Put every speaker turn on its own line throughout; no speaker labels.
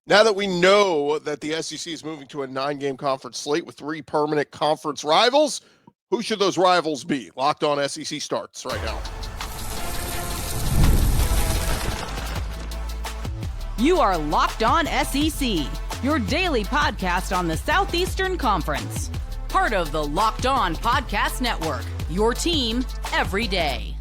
Now that we know that the SEC is moving to a 9-game conference slate with 3 permanent conference rivals, who should those rivals be? Locked On SEC starts right now.
You are Locked On SEC, your daily podcast on the Southeastern Conference. Part of the Locked On Podcast Network, your team every day.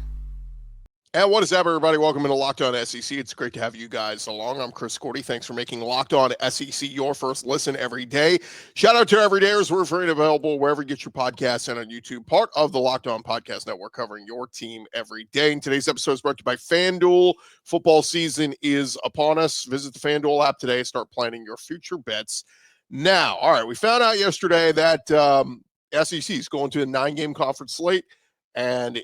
And what is up, everybody? Welcome into Locked On SEC. It's great to have you guys along. I'm Gordy. Thanks for making Locked On SEC your first listen every day. Shout out to everydayers. We're free and available wherever you get your podcasts and on YouTube. Part of the Locked On Podcast Network, covering your team every day. And today's episode is brought to you by FanDuel. Football season is upon us. Visit the FanDuel app today. Start planning your future bets now. All right, we found out yesterday that SEC is going to a 9-game conference slate, and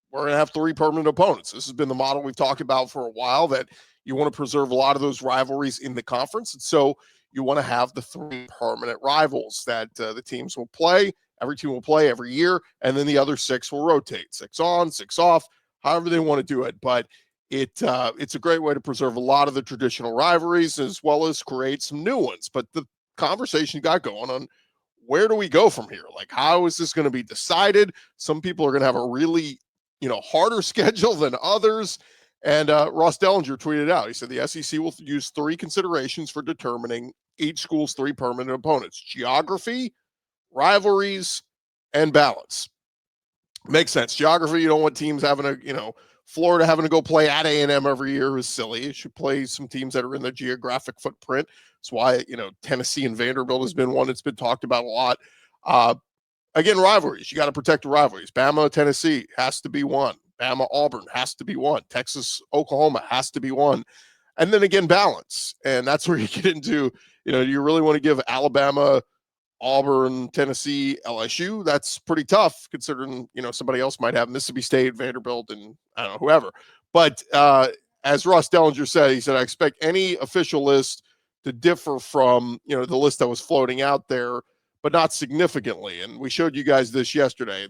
we're going to have 3 permanent opponents. This has been the model we've talked about for a while, that you want to preserve a lot of those rivalries in the conference. And so you want to have the 3 permanent rivals that the teams will play. Every team will play every year, and then the other 6 will rotate. 6 on, 6 off, however they want to do it. But it's a great way to preserve a lot of the traditional rivalries as well as create some new ones. But the conversation got going on, where do we go from here? Like, how is this going to be decided? Some people are going to have a really harder schedule than others. And Ross Dellinger tweeted out, he said the SEC will use 3 considerations for determining each school's 3 permanent opponents: geography, rivalries, and balance. Makes sense. Geography, you don't want teams having Florida having to go play at A&M every year is silly. You should play some teams that are in the geographic footprint. That's why, Tennessee and Vanderbilt has been one that's been talked about a lot. Again, rivalries. You got to protect the rivalries. Bama, Tennessee has to be one. Bama, Auburn has to be one. Texas, Oklahoma has to be one. And then again, balance. And that's where you get into, do you really want to give Alabama, Auburn, Tennessee, LSU? That's pretty tough considering, somebody else might have Mississippi State, Vanderbilt, and I don't know, whoever. But as Ross Dellinger said, he said, I expect any official list to differ from, the list that was floating out there, but not significantly. And we showed you guys this yesterday.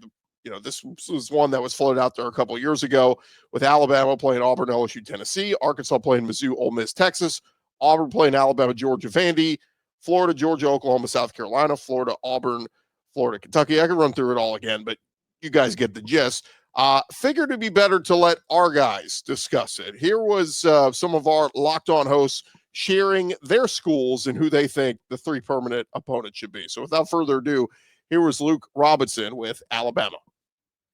This was one that was floated out there a couple of years ago, with Alabama playing Auburn, LSU, Tennessee, Arkansas playing Mizzou, Ole Miss, Texas, Auburn playing Alabama, Georgia, Vandy, Florida, Georgia, Oklahoma, South Carolina, Florida, Auburn, Florida, Kentucky. I could run through it all again, but you guys get the gist. Figured it'd be better to let our guys discuss it. Here was some of our Locked On hosts sharing their schools and who they think the 3 permanent opponents should be. So without further ado, here was Luke Robinson with Alabama.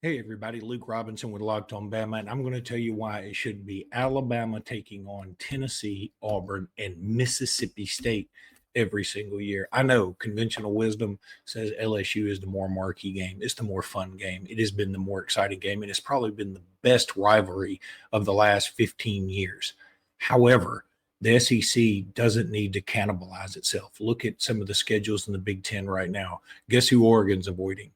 Hey, everybody. Luke Robinson with Locked On Bama, and I'm going to tell you why it should be Alabama taking on Tennessee, Auburn, and Mississippi State every single year. I know conventional wisdom says LSU is the more marquee game. It's the more fun game. It has been the more exciting game, and it's probably been the best rivalry of the last 15 years. However, the SEC doesn't need to cannibalize itself. Look at some of the schedules in the Big Ten right now. Guess who Oregon's avoiding?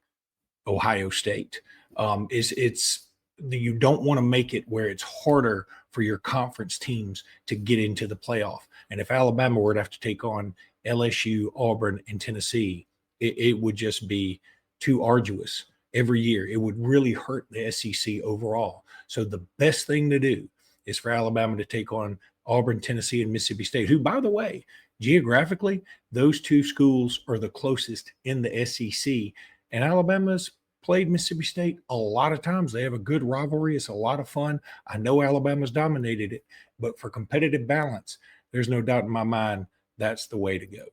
Ohio State. You don't want to make it where it's harder for your conference teams to get into the playoff. And if Alabama were to have to take on LSU, Auburn, and Tennessee, it would just be too arduous every year. It would really hurt the SEC overall. So the best thing to do is for Alabama to take on Auburn, Tennessee, and Mississippi State, who, by the way, geographically, those 2 schools are the closest in the SEC. And Alabama's played Mississippi State a lot of times. They have a good rivalry. It's a lot of fun. I know Alabama's dominated it, but for competitive balance, there's no doubt in my mind that's the way to go.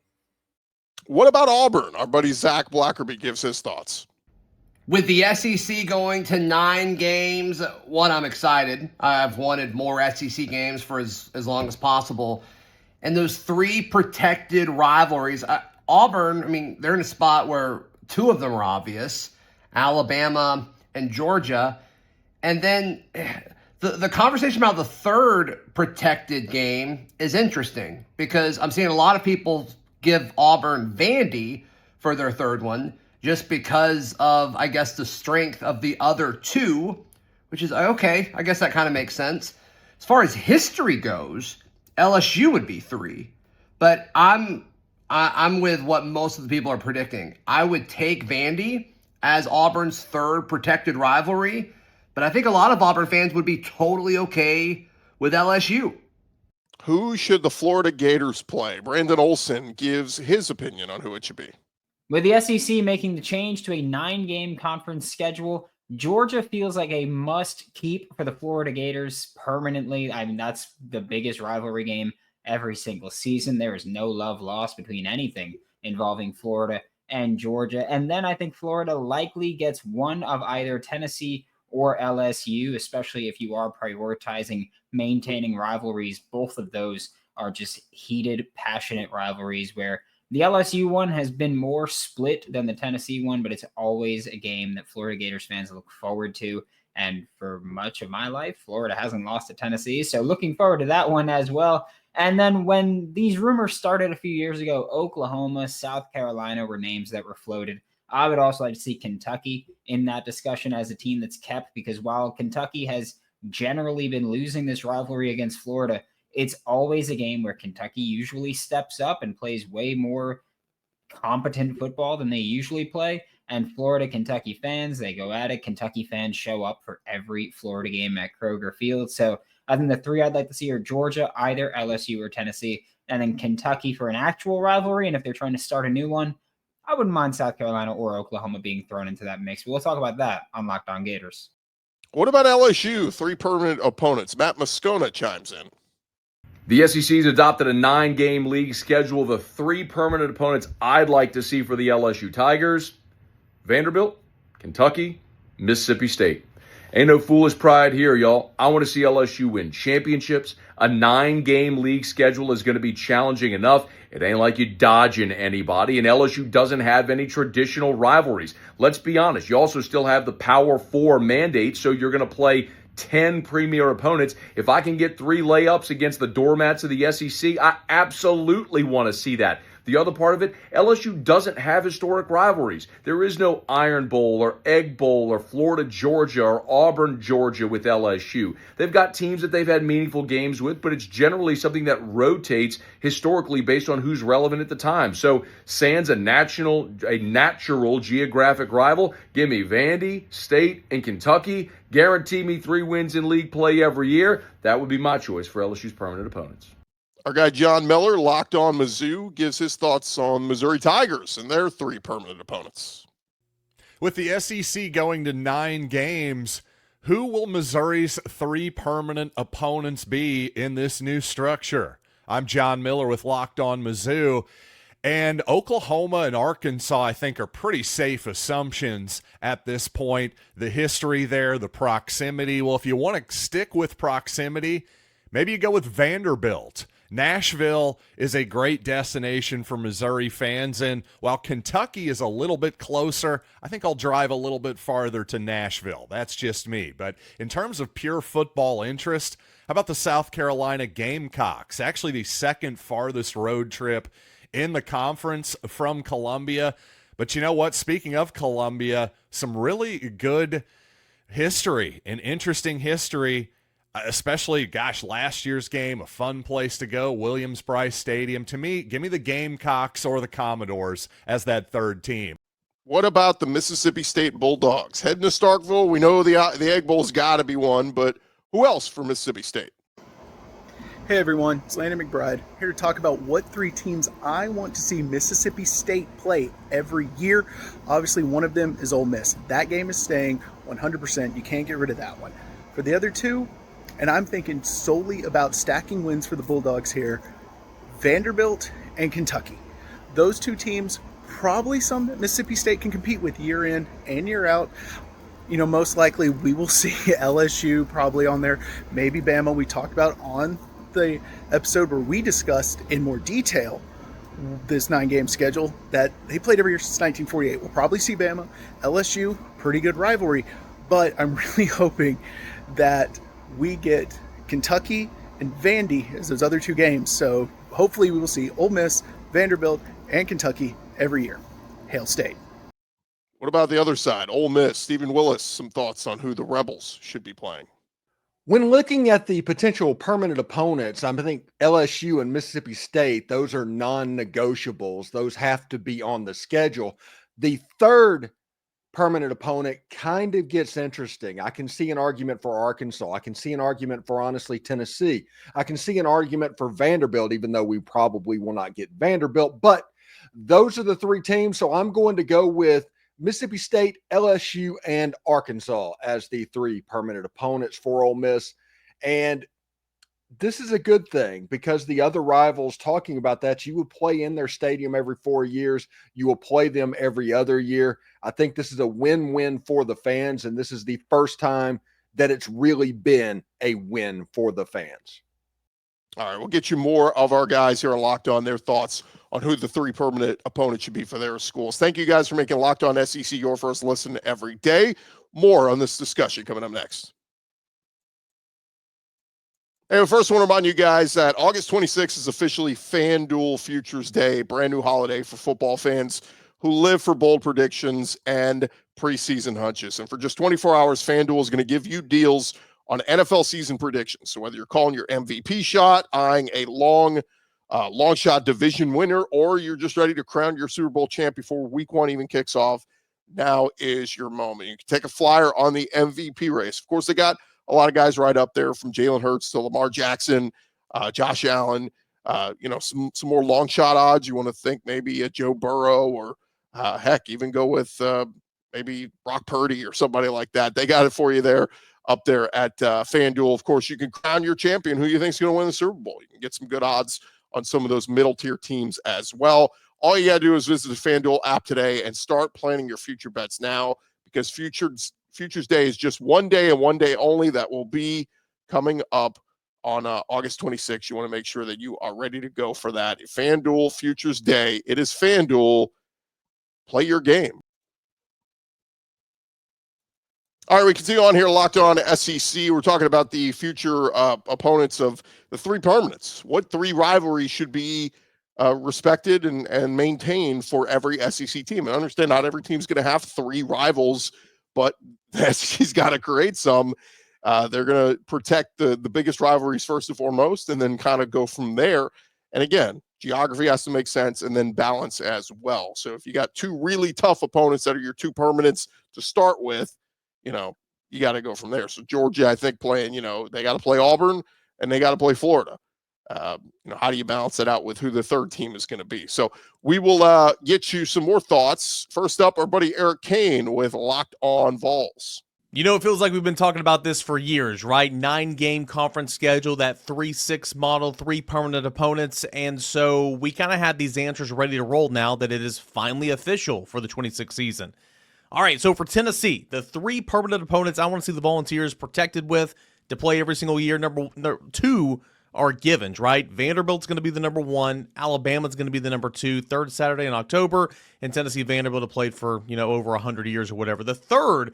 What about Auburn? Our buddy Zach Blackerby gives his thoughts.
With the SEC going to 9 games, I'm excited. I've wanted more SEC games for as long as possible. And those 3 protected rivalries, Auburn, they're in a spot where 2 of them are obvious, Alabama and Georgia. And then the conversation about the 3rd protected game is interesting, because I'm seeing a lot of people give Auburn Vandy for their 3rd one, just because of, I guess, the strength of the other 2, which is okay. I guess that kind of makes sense. As far as history goes, LSU would be 3, but I'm with what most of the people are predicting. I would take Vandy as Auburn's 3rd protected rivalry, but I think a lot of Auburn fans would be totally okay with LSU.
Who should the Florida Gators play? Brandon Olson gives his opinion on who it should be.
With the SEC making the change to a 9-game conference schedule, Georgia feels like a must keep for the Florida Gators permanently. I mean, that's the biggest rivalry game every single season. There is no love lost between anything involving Florida and Georgia. And then I think Florida likely gets one of either Tennessee or LSU, especially if you are prioritizing maintaining rivalries. Both of those are just heated, passionate rivalries where the LSU one has been more split than the Tennessee one, but it's always a game that Florida Gators fans look forward to. And for much of my life, Florida hasn't lost to Tennessee. So looking forward to that one as well. And then when these rumors started a few years ago, Oklahoma, South Carolina were names that were floated. I would also like to see Kentucky in that discussion as a team that's kept, because while Kentucky has generally been losing this rivalry against Florida, it's always a game where Kentucky usually steps up and plays way more competent football than they usually play. And Florida Kentucky fans, they go at it. Kentucky fans show up for every Florida game at Kroger Field. So I think the three I'd like to see are Georgia, either LSU or Tennessee, and then Kentucky for an actual rivalry. And if they're trying to start a new one, I wouldn't mind South Carolina or Oklahoma being thrown into that mix. But we'll talk about that on Locked On Gators.
What about LSU? 3 permanent opponents. Matt Moscona chimes in.
The SEC's adopted a 9-game league schedule. The 3 permanent opponents I'd like to see for the LSU Tigers: Vanderbilt, Kentucky, Mississippi State. Ain't no foolish pride here, y'all. I want to see LSU win championships. A 9-game league schedule is going to be challenging enough. It ain't like you dodging anybody, and LSU doesn't have any traditional rivalries. Let's be honest. You also still have the Power 4 mandate, so you're going to play 10 premier opponents. If I can get 3 layups against the doormats of the SEC, I absolutely want to see that. The other part of it, LSU doesn't have historic rivalries. There is no Iron Bowl or Egg Bowl or Florida, Georgia or Auburn, Georgia with LSU. They've got teams that they've had meaningful games with, but it's generally something that rotates historically based on who's relevant at the time. So sans a natural geographic rival, give me Vandy, State, and Kentucky. Guarantee me 3 wins in league play every year. That would be my choice for LSU's permanent opponents.
Our guy John Miller, Locked On Mizzou, gives his thoughts on Missouri Tigers and their 3 permanent opponents.
With the SEC going to 9 games, who will Missouri's 3 permanent opponents be in this new structure? I'm John Miller with Locked On Mizzou, and Oklahoma and Arkansas, I think, are pretty safe assumptions at this point. The history there, the proximity. Well, if you want to stick with proximity, maybe you go with Vanderbilt. Nashville is a great destination for Missouri fans, and while Kentucky is a little bit closer, I think I'll drive a little bit farther to Nashville. That's just me. But in terms of pure football interest, how about the South Carolina Gamecocks? Actually, the second farthest road trip in the conference from Columbia. But you know what? Speaking of Columbia, some really good history and interesting history. Especially, last year's game, a fun place to go, Williams-Brice Stadium. To me, give me the Gamecocks or the Commodores as that third team.
What about the Mississippi State Bulldogs? Heading to Starkville, we know the Egg Bowl's got to be one, but who else for Mississippi State?
Hey everyone, it's Landon McBride, here to talk about what 3 teams I want to see Mississippi State play every year. Obviously, one of them is Ole Miss. That game is staying 100%. You can't get rid of that one. For the other 2, and I'm thinking solely about stacking wins for the Bulldogs here, Vanderbilt and Kentucky. Those 2 teams, probably some that Mississippi State can compete with year in and year out. You know, most likely we will see LSU probably on there, maybe Bama. We talked about on the episode where we discussed in more detail this 9-game schedule that they played every year since 1948. We'll probably see Bama, LSU, pretty good rivalry, but I'm really hoping that we get Kentucky and Vandy as those other 2 games. So hopefully we will see Ole Miss, Vanderbilt, and Kentucky every year. Hail State.
What about the other side? Ole Miss, Stephen Willis, some thoughts on who the Rebels should be playing.
When looking at the potential permanent opponents, I think LSU and Mississippi State, those are non-negotiables. Those have to be on the schedule. The third permanent opponent kind of gets interesting. I can see an argument for Arkansas. I can see an argument for, honestly, Tennessee. I can see an argument for Vanderbilt, even though we probably will not get Vanderbilt. But those are the three teams. So I'm going to go with Mississippi State, LSU, and Arkansas as the three permanent opponents for Ole Miss. And this is a good thing because the other rivals, talking about that, you would play in their stadium every 4 years. You will play them every other year. I think this is a win-win for the fans, and this is the first time that it's really been a win for the fans.
All right, we'll get you more of our guys here on Locked On, their thoughts on who the three permanent opponents should be for their schools. Thank you guys for making Locked On SEC your first listen every day. More on this discussion coming up next. And first, I want to remind you guys that August 26th is officially FanDuel Futures Day, brand new holiday for football fans who live for bold predictions and preseason hunches. And for just 24 hours, FanDuel is going to give you deals on NFL season predictions. So whether you're calling your MVP shot, eyeing a long shot division winner, or you're just ready to crown your Super Bowl champ before week one even kicks off, now is your moment. You can take a flyer on the MVP race. Of course, they got a lot of guys right up there, from Jalen Hurts to Lamar Jackson, Josh Allen, some more long shot odds. You want to think maybe a Joe Burrow, or heck, even go with maybe Brock Purdy or somebody like that. They got it for you there up there at FanDuel. Of course, you can crown your champion who you think is going to win the Super Bowl. You can get some good odds on some of those middle tier teams as well. All you got to do is visit the FanDuel app today and start planning your future bets now, because Futures Day is just one day and one day only. That will be coming up on August 26th. You want to make sure that you are ready to go for that. FanDuel Futures Day. It is FanDuel. Play your game. All right, we continue on here, Locked On SEC. We're talking about the future opponents of the three permanents. What three rivalries should be respected and maintained for every SEC team? And understand, not every team's going to have three rivals, but the SEC's got to create some. They're going to protect the biggest rivalries first and foremost, and then kind of go from there. And again, geography has to make sense, and then balance as well. So if you got two really tough opponents that are your two permanents to start with, you got to go from there. So Georgia, I think, playing, they got to play Auburn and they got to play Florida. How do you balance it out with who the third team is going to be? So we will get you some more thoughts. First up, our buddy Eric Kane with Locked On Vols.
It feels like we've been talking about this for years, right? 9-game conference schedule, that 3-6 model, three permanent opponents. And so we kind of had these answers ready to roll now that it is finally official for the 26 season. All right, so for Tennessee, the three permanent opponents I want to see the Volunteers protected with to play every single year. Number two are givens, right? Vanderbilt's going to be the number one. Alabama's going to be the number two. Third Saturday in October. And Tennessee, Vanderbilt have played for, over 100 years or whatever. The third,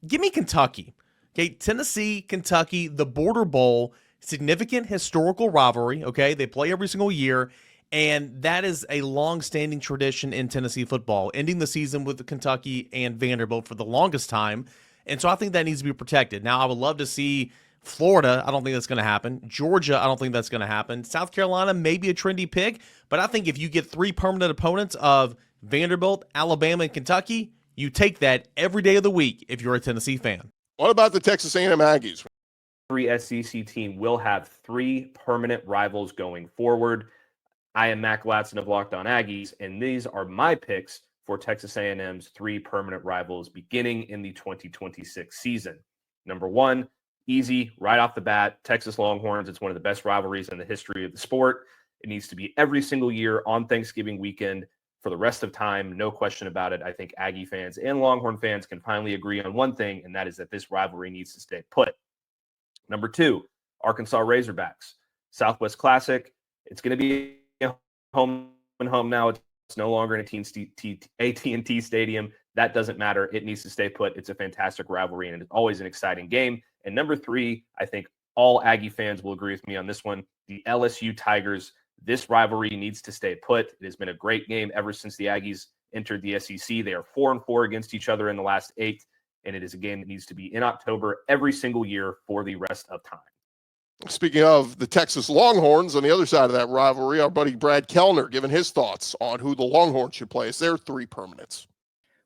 give me Kentucky. Okay, Tennessee, Kentucky, the Border Bowl, significant historical rivalry, okay? They play every single year. And that is a long-standing tradition in Tennessee football, ending the season with Kentucky and Vanderbilt for the longest time. And so I think that needs to be protected. Now, I would love to see Florida. I don't think that's going to happen. Georgia, I don't think that's going to happen. South Carolina may be a trendy pick, but I think if you get three permanent opponents of Vanderbilt, Alabama, and Kentucky, you take that every day of the week if you're a Tennessee fan.
What about the Texas A&M Aggies?
Every SEC team will have three permanent rivals going forward. I am Matt Gladson of Locked On Aggies, and these are my picks for Texas A&M's three permanent rivals beginning in the 2026 season. Number one, easy, right off the bat, Texas Longhorns. It's one of the best rivalries in the history of the sport. It needs to be every single year on Thanksgiving weekend for the rest of time. No question about it. I think Aggie fans and Longhorn fans can finally agree on one thing, and that is that this rivalry needs to stay put. Number two, Arkansas Razorbacks. Southwest Classic. It's going to be home and home now. It's no longer in AT&T Stadium. That doesn't matter. It needs to stay put. It's a fantastic rivalry, and it's always an exciting game. And number three, I think all Aggie fans will agree with me on this one, the LSU Tigers. This rivalry needs to stay put. It has been a great game ever since the Aggies entered the SEC. They are 4-4 against each other in the last 8, and it is a game that needs to be in October every single year for the rest of time.
Speaking of the Texas Longhorns, on the other side of that rivalry, our buddy Brad Kellner giving his thoughts on who the Longhorns should play as their three permanents.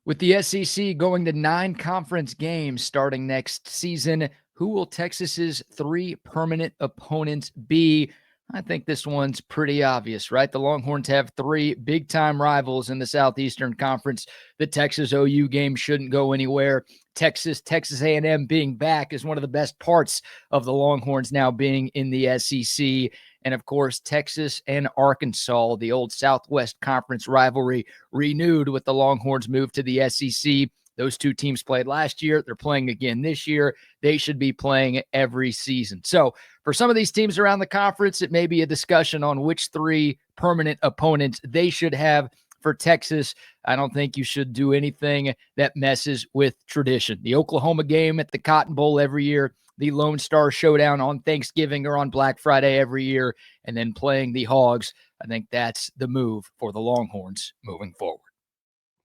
With the SEC going to 9 conference games starting next season, who will Texas's 3 permanent opponents be? I think this one's pretty obvious, right? The Longhorns have 3 big-time rivals in the Southeastern Conference. The Texas OU game shouldn't go anywhere. Texas A&M being back is one of the best parts of the Longhorns now being in the SEC. And, of course, Texas and Arkansas, the old Southwest Conference rivalry, renewed with the Longhorns move to the SEC. Those 2 teams played last year. They're playing again this year. They should be playing every season. So for some of these teams around the conference, it may be a discussion on which 3 permanent opponents they should have. For Texas, I don't think you should do anything that messes with tradition. The Oklahoma game at the Cotton Bowl every year, the Lone Star Showdown on Thanksgiving or on Black Friday every year, and then playing the Hogs. I think that's the move for the Longhorns moving forward.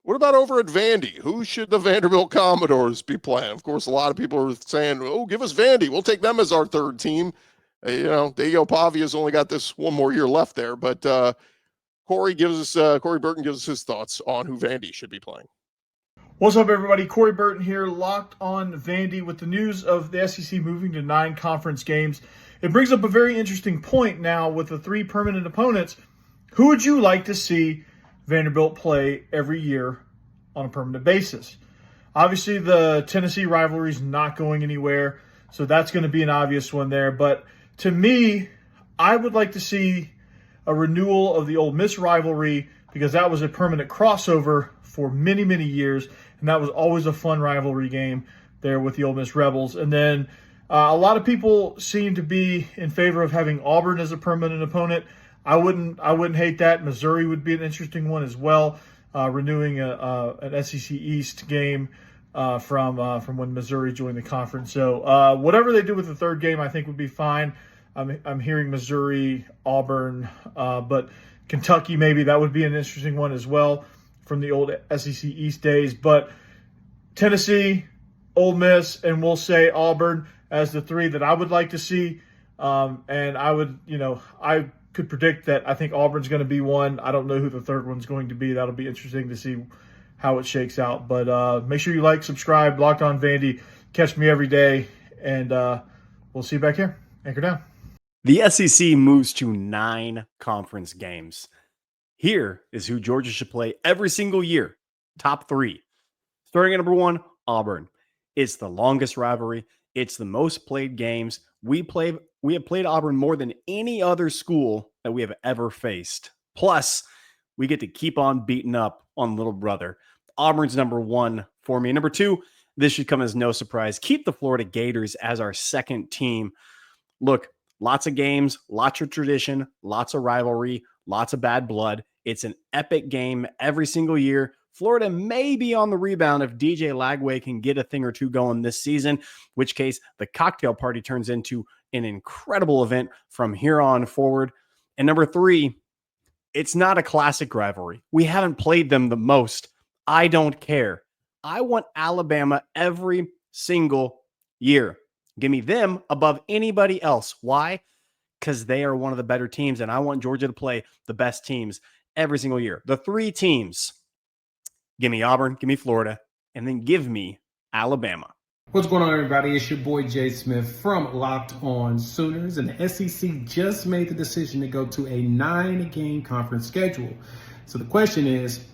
What about over at Vandy? Who should the Vanderbilt Commodores be playing? Of course, a lot of people are saying, oh, give us Vandy. We'll take them as our 3rd team. Diego Pavia's only got this one more year left there, but Corey Burton gives us his thoughts on who Vandy should be playing.
What's up, everybody? Corey Burton here, locked on Vandy with the news of the SEC moving to 9 conference games. It brings up a very interesting point now with the 3 permanent opponents. Who would you like to see Vanderbilt play every year on a permanent basis? Obviously, the Tennessee rivalry is not going anywhere, so that's going to be an obvious one there. But to me, I would like to see a renewal of the Ole Miss rivalry because that was a permanent crossover for many, many years, and that was always a fun rivalry game there with the Ole Miss Rebels. And then a lot of people seem to be in favor of having Auburn as a permanent opponent. I wouldn't hate that. Missouri would be an interesting one as well, renewing an SEC East game from when Missouri joined the conference. So whatever they do with the 3rd game, I think would be fine. I'm hearing Missouri, Auburn, but Kentucky maybe that would be an interesting one as well from the old SEC East days. But Tennessee, Ole Miss, and we'll say Auburn as the 3 that I would like to see. And I could predict that I think Auburn's going to be one. I don't know who the 3rd one's going to be. That'll be interesting to see how it shakes out. But make sure you like, subscribe, Locked On Vandy. Catch me every day, and we'll see you back here. Anchor down.
The SEC moves to 9 conference games. Here is who Georgia should play every single year. Top 3. Starting at number 1, Auburn. It's the longest rivalry. It's the most played games. We have played Auburn more than any other school that we have ever faced. Plus, we get to keep on beating up on little brother. Auburn's number 1 for me. Number 2, this should come as no surprise. Keep the Florida Gators as our 2nd team. Look, lots of games, lots of tradition, lots of rivalry, lots of bad blood. It's an epic game every single year. Florida may be on the rebound if DJ Lagway can get a thing or 2 going this season, which case the cocktail party turns into an incredible event from here on forward. And number 3, it's not a classic rivalry. We haven't played them the most. I don't care. I want Alabama every single year. Give me them above anybody else. Why? Because they are one of the better teams, and I want Georgia to play the best teams every single year. The 3 teams, give me Auburn, give me Florida, and then give me Alabama.
What's going on, everybody? It's your boy Jay Smith from Locked On Sooners, and the SEC just made the decision to go to a 9-game conference schedule. So the question is,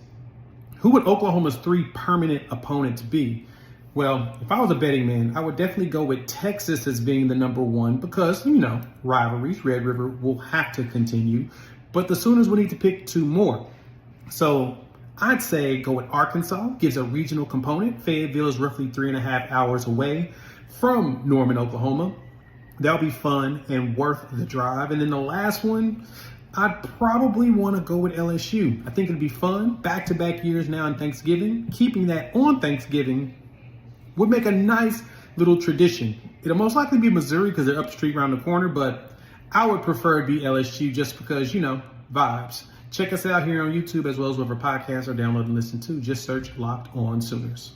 who would Oklahoma's 3 permanent opponents be? Well, if I was a betting man, I would definitely go with Texas as being the number 1 because, rivalries, Red River will have to continue, but the Sooners will need to pick 2 more. So I'd say go with Arkansas, gives a regional component. Fayetteville is roughly 3.5 hours away from Norman, Oklahoma. That'll be fun and worth the drive. And then the last one, I'd probably want to go with LSU. I think it'd be fun. Back-to-back years now in Thanksgiving. Keeping that on Thanksgiving would make a nice little tradition. It'll most likely be Missouri because they're up the street around the corner, but I would prefer it be LSU just because, vibes. Check us out here on YouTube as well as whatever podcasts or download and listen to. Just search Locked On Sooners.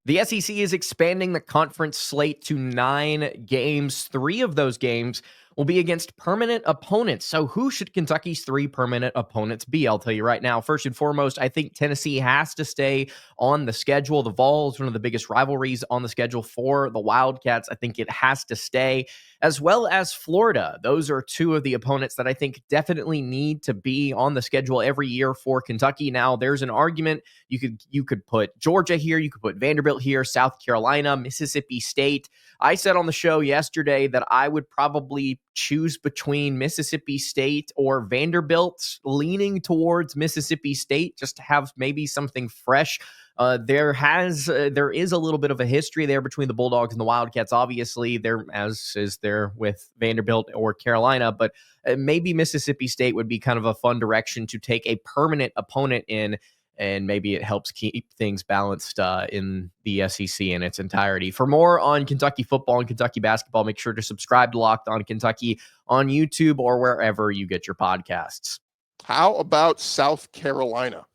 The SEC is expanding the conference slate to 9 games. 3 of those games will be against permanent opponents. So who should Kentucky's 3 permanent opponents be? I'll tell you right now. First and foremost, I think Tennessee has to stay on the schedule. The Vol is one of the biggest rivalries on the schedule for the Wildcats. I think it has to stay, as well as Florida. Those are 2 of the opponents that I think definitely need to be on the schedule every year for Kentucky. Now, there's an argument. You could put Georgia here. You could put Vanderbilt here, South Carolina, Mississippi State. I said on the show yesterday that I would probably choose between Mississippi State or Vanderbilt, leaning towards Mississippi State just to have maybe something fresh. There is a little bit of a history there between the Bulldogs and the Wildcats. Obviously, there as is there with Vanderbilt or Carolina, but maybe Mississippi State would be kind of a fun direction to take a permanent opponent in. And maybe it helps keep things balanced in the SEC in its entirety. For more on Kentucky football and Kentucky basketball, make sure to subscribe to Locked On Kentucky on YouTube or wherever you get your podcasts.
How about South Carolina?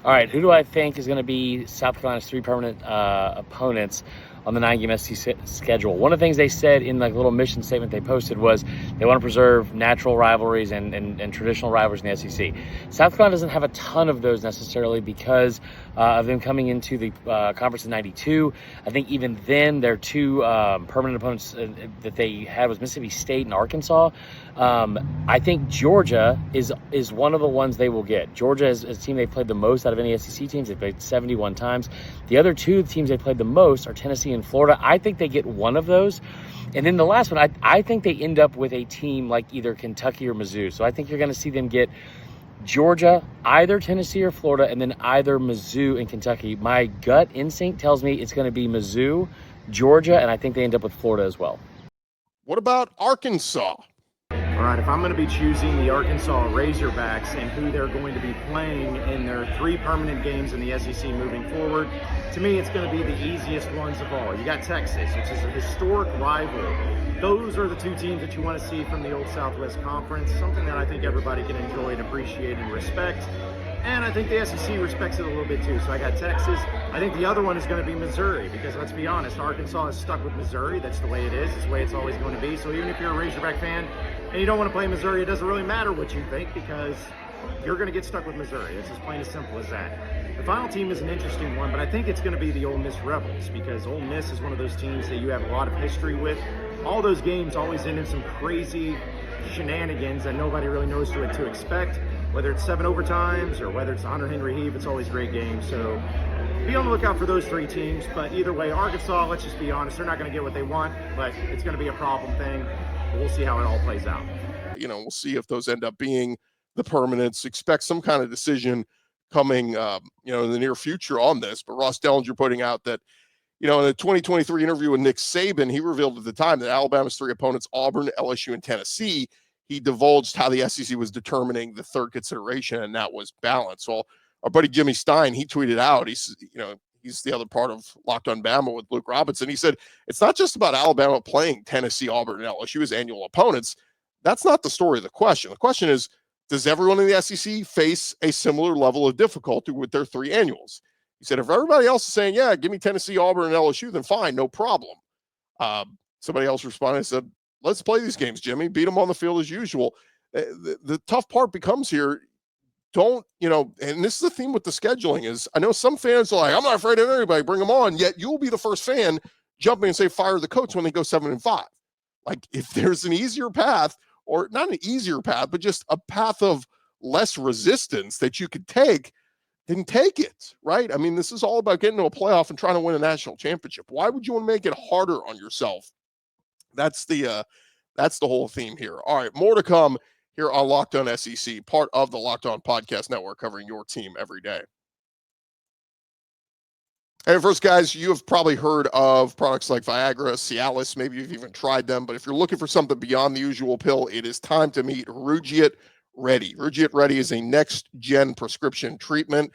All right, who do I think is going to be South Carolina's 3 permanent opponents on the 9-game SEC schedule? One of the things they said in the little mission statement they posted was they want to preserve natural rivalries and traditional rivalries in the SEC. South Carolina doesn't have a ton of those necessarily because of them coming into the conference in '92. I think even then their 2 permanent opponents that they had was Mississippi State and Arkansas. I think Georgia is one of the ones they will get. Georgia is a team they've played the most out of any SEC teams. They played 71 times. The other 2 teams they played the most are Tennessee and Florida. I think they get one of those. And then the last one, I think they end up with a team like either Kentucky or Mizzou. So I think you're going to see them get Georgia, either Tennessee or Florida, and then either Mizzou and Kentucky. My gut instinct tells me it's going to be Mizzou, Georgia, and I think they end up with Florida as well.
What about Arkansas?
All right, if I'm going to be choosing the Arkansas Razorbacks and who they're going to be playing in their 3 permanent games in the SEC moving forward, to me it's going to be the easiest ones of all. You got Texas, which is a historic rival. Those are the 2 teams that you want to see from the old Southwest Conference, something that I think everybody can enjoy and appreciate and respect. And I think the SEC respects it a little bit too. So I got Texas. I think the other one is going to be Missouri because let's be honest, Arkansas is stuck with Missouri. That's the way it is. It's the way it's always going to be. So even if you're a Razorback fan and you don't want to play Missouri, it doesn't really matter what you think because you're going to get stuck with Missouri. It's as plain as simple as that. The final team is an interesting one, but I think it's going to be the Ole Miss Rebels because Ole Miss is one of those teams that you have a lot of history with. All those games always end in some crazy shenanigans that nobody really knows what to expect. Whether it's 7 overtimes or whether it's the Hunter Henry Heave, it's always a great game. So be on the lookout for those 3 teams. But either way, Arkansas, let's just be honest, they're not going to get what they want, but it's going to be a problem thing. But we'll see how it all plays out.
We'll see if those end up being the permanents. Expect some kind of decision coming, in the near future on this. But Ross Dellinger putting out that, in a 2023 interview with Nick Saban, he revealed at the time that Alabama's 3 opponents, Auburn, LSU, and Tennessee, he divulged how the SEC was determining the 3rd consideration, and that was balance. Well, our buddy Jimmy Stein, he tweeted out, he's the other part of Locked On Bama with Luke Robinson. He said, it's not just about Alabama playing Tennessee, Auburn, and LSU as annual opponents. That's not the story of the question. The question is, does everyone in the SEC face a similar level of difficulty with their 3 annuals? He said, if everybody else is saying, yeah, give me Tennessee, Auburn, and LSU, then fine, no problem. Somebody else responded and said, let's play these games, Jimmy. Beat them on the field as usual. The tough part becomes here, and this is the theme with the scheduling is, I know some fans are like, I'm not afraid of anybody, bring them on, yet you'll be the first fan jumping and say, fire the coach when they go 7-5. Like, if there's an easier path, or not an easier path, but just a path of less resistance that you could take, then take it, right? I mean, this is all about getting to a playoff and trying to win a national championship. Why would you want to make it harder on yourself? That's the whole theme here. All right, more to come here on Locked On SEC, part of the Locked On Podcast Network, covering your team every day. And first, guys, you have probably heard of products like Viagra, Cialis. Maybe you've even tried them. But if you're looking for something beyond the usual pill, it is time to meet Rugiet Ready. Rugiet Ready is a next-gen prescription treatment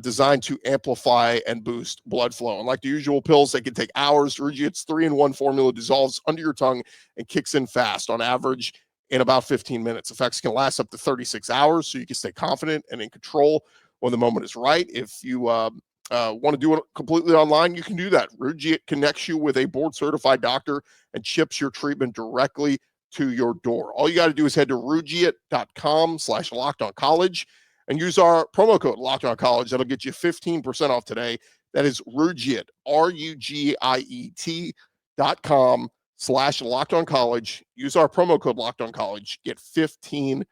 designed to amplify and boost blood flow. Unlike the usual pills that can take hours, Rugiet's 3-in-1 formula dissolves under your tongue and kicks in fast, on average in about 15 minutes. Effects can last up to 36 hours, so you can stay confident and in control when the moment is right. If you want to do it completely online, you can do that. Rugiet connects you with a board-certified doctor and ships your treatment directly to your door. All you got to do is head to rugiet.com/lockedoncollege and use our promo code lockedoncollege. That'll get you 15% off today. That is Rugiet, rugiet.com/lockedoncollege. Use our promo code lockedoncollege. Get 15%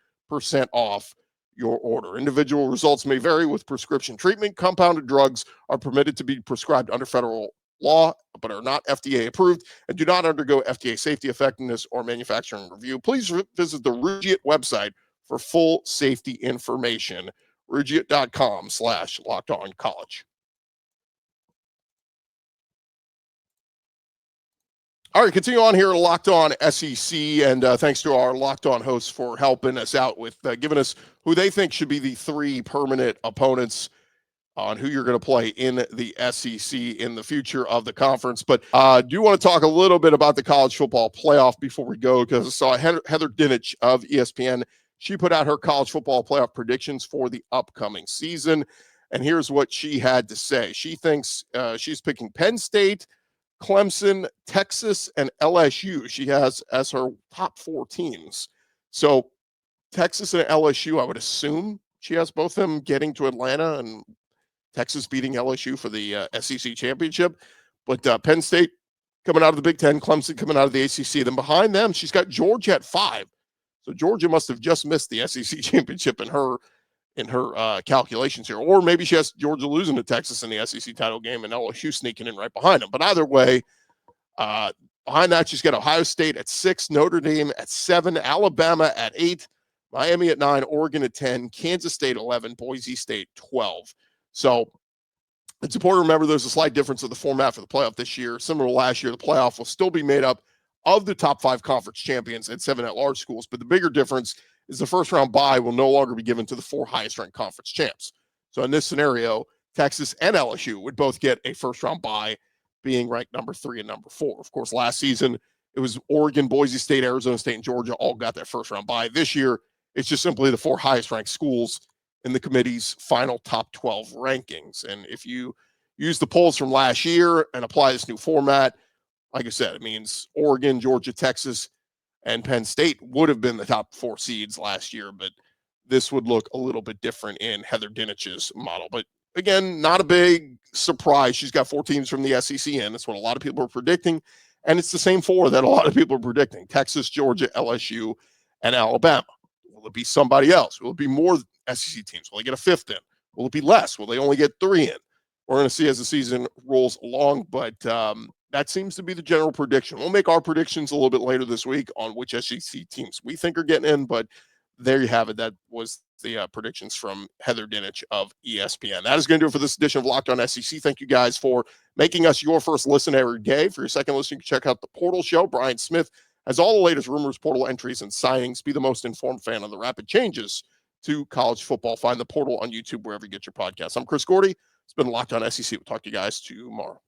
off your order. Individual results may vary with prescription treatment. Compounded drugs are permitted to be prescribed under federal law, but are not FDA approved and do not undergo FDA safety, effectiveness, or manufacturing review. Please visit the Rugiet website for full safety information. Rugiet.com/lockedoncollege. All right, continue on here, Locked On SEC, and thanks to our Locked On hosts for helping us out with giving us who they think should be the 3 permanent opponents on who you're going to play in the SEC in the future of the conference. But I do want to talk a little bit about the college football playoff before we go, because I saw Heather Dinich of ESPN. She put out her college football playoff predictions for the upcoming season, and here's what she had to say. She thinks she's picking Penn State, Clemson, Texas, and LSU. She has as her top 4 teams. So Texas and LSU, I would assume she has both of them getting to Atlanta, and Texas beating LSU for the SEC championship. But Penn State coming out of the Big Ten, Clemson coming out of the ACC. Then behind them, she's got Georgia at 5. So Georgia must have just missed the SEC championship in her calculations here. Or maybe she has Georgia losing to Texas in the SEC title game and LSU sneaking in right behind them. But either way, behind that, she's got Ohio State at 6, Notre Dame at 7, Alabama at 8, Miami at 9, Oregon at 10, Kansas State 11, Boise State 12. So it's important to remember there's a slight difference of the format for the playoff this year. Similar to last year, the playoff will still be made up of the top 5 conference champions and 7 at-large schools. But the bigger difference is the first-round bye will no longer be given to the 4 highest-ranked conference champs. So in this scenario, Texas and LSU would both get a first-round bye, being ranked number 3 and number 4. Of course, last season, it was Oregon, Boise State, Arizona State, and Georgia all got that first-round bye. This year, it's just simply the 4 highest-ranked schools in the committee's final top 12 rankings. And if you use the polls from last year and apply this new format, like I said, it means Oregon, Georgia, Texas, and Penn State would have been the top 4 seeds last year, but this would look a little bit different in Heather Dinich's model. But again, not a big surprise. She's got 4 teams from the SEC in. That's what a lot of people are predicting. And it's the same 4 that a lot of people are predicting: Texas, Georgia, LSU, and Alabama. Will it be somebody else? Will it be more SEC teams? Will they get a 5th in? Will it be less? Will they only get 3 in? We're going to see as the season rolls along, but that seems to be the general prediction. We'll make our predictions a little bit later this week on which SEC teams we think are getting in, but there you have it. That was the predictions from Heather Dinich of ESPN. That is going to do it for this edition of Locked On SEC. Thank you guys for making us your first listen every day. For your second listen, you can check out the Portal Show. Brian Smith has all the latest rumors, portal entries, and signings. Be the most informed fan of the rapid changes to college football. Find the Portal on YouTube wherever you get your podcasts. I'm Chris Gordy. It's been Locked On SEC. We'll talk to you guys tomorrow.